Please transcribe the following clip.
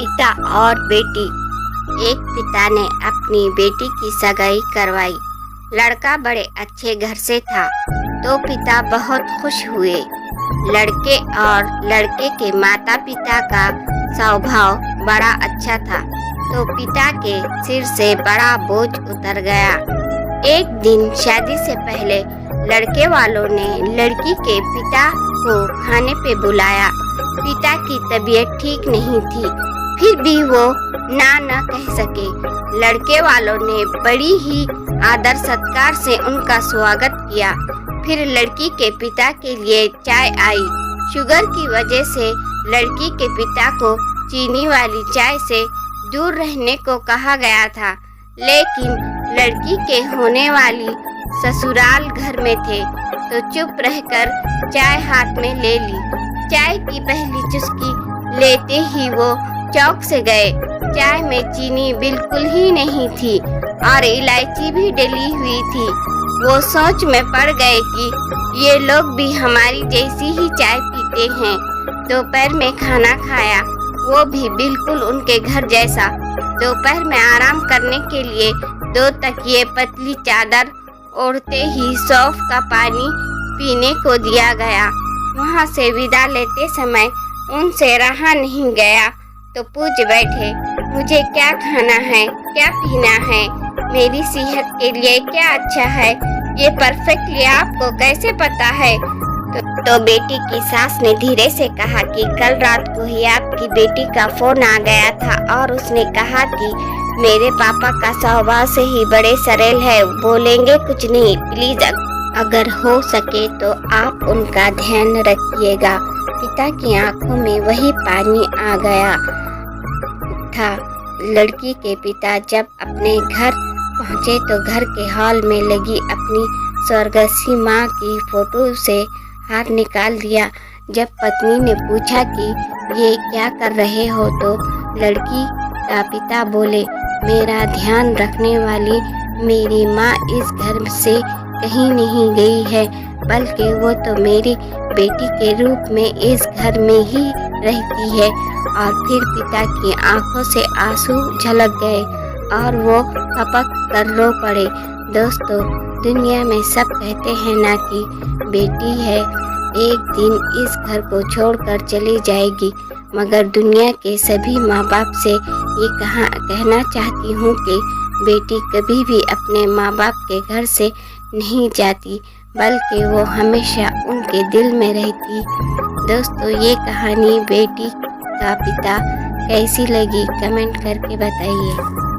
पिता और बेटी। एक पिता ने अपनी बेटी की सगाई करवाई। लड़का बड़े अच्छे घर से था तो पिता बहुत खुश हुए। लड़के और लड़के के माता पिता का स्वभाव बड़ा अच्छा था तो पिता के सिर से बड़ा बोझ उतर गया। एक दिन शादी से पहले लड़के वालों ने लड़की के पिता को खाने पे बुलाया। पिता की तबीयत ठीक नहीं थी, फिर भी वो ना न कह सके। लड़के वालों ने बड़ी ही आदर सत्कार से उनका स्वागत किया। फिर लड़की के पिता के लिए चाय आई। शुगर की वजह से लड़की के पिता को चीनी वाली चाय से दूर रहने को कहा गया था, लेकिन लड़की के होने वाली ससुराल घर में थे तो चुप रहकर चाय हाथ में ले ली। चाय की पहली चुस्की लेते ही वो चौंक से गए। चाय में चीनी बिल्कुल ही नहीं थी और इलायची भी डली हुई थी। वो सोच में पड़ गए कि ये लोग भी हमारी जैसी ही चाय पीते हैं। दोपहर में खाना खाया, वो भी बिल्कुल उनके घर जैसा। दोपहर में आराम करने के लिए 2 तकिए पतली चादर ओढ़ते ही सौंफ का पानी पीने को दिया गया। वहाँ से विदा लेते समय उनसे रहा नहीं गया तो पूछ बैठे, मुझे क्या खाना है, क्या पीना है, मेरी सेहत के लिए क्या अच्छा है, ये परफेक्टली आपको कैसे पता है? तो बेटी की सास ने धीरे से कहा कि कल रात को ही आपकी बेटी का फोन आ गया था और उसने कहा कि मेरे पापा का स्वभाव से ही बड़े सरल है, बोलेंगे कुछ नहीं, प्लीज अगर हो सके तो आप उनका ध्यान रखिएगा। पिता की आंखों में वही पानी आ गया था। लड़की के पिता जब अपने घर पहुंचे तो घर के हॉल में लगी अपनी स्वर्गीय माँ की फोटो से हाथ निकाल दिया। जब पत्नी ने पूछा कि ये क्या कर रहे हो तो लड़की का पिता बोले, मेरा ध्यान रखने वाली मेरी माँ इस घर से कहीं नहीं गई है, बल्कि वो तो मेरी बेटी के रूप में इस घर में ही रहती है। और फिर पिता की आंखों से आंसू झलक गए और वो हपक कर रो पड़े। दोस्तों, दुनिया में सब कहते हैं ना कि बेटी है एक दिन इस घर को छोड़कर चली जाएगी, मगर दुनिया के सभी माँ बाप से ये कहना चाहती हूँ कि बेटी कभी भी अपने माँ बाप के घर से नहीं जाती, बल्कि वो हमेशा उनके दिल में रहती। दोस्तों, ये कहानी बेटी का पिता कैसी लगी कमेंट करके बताइए।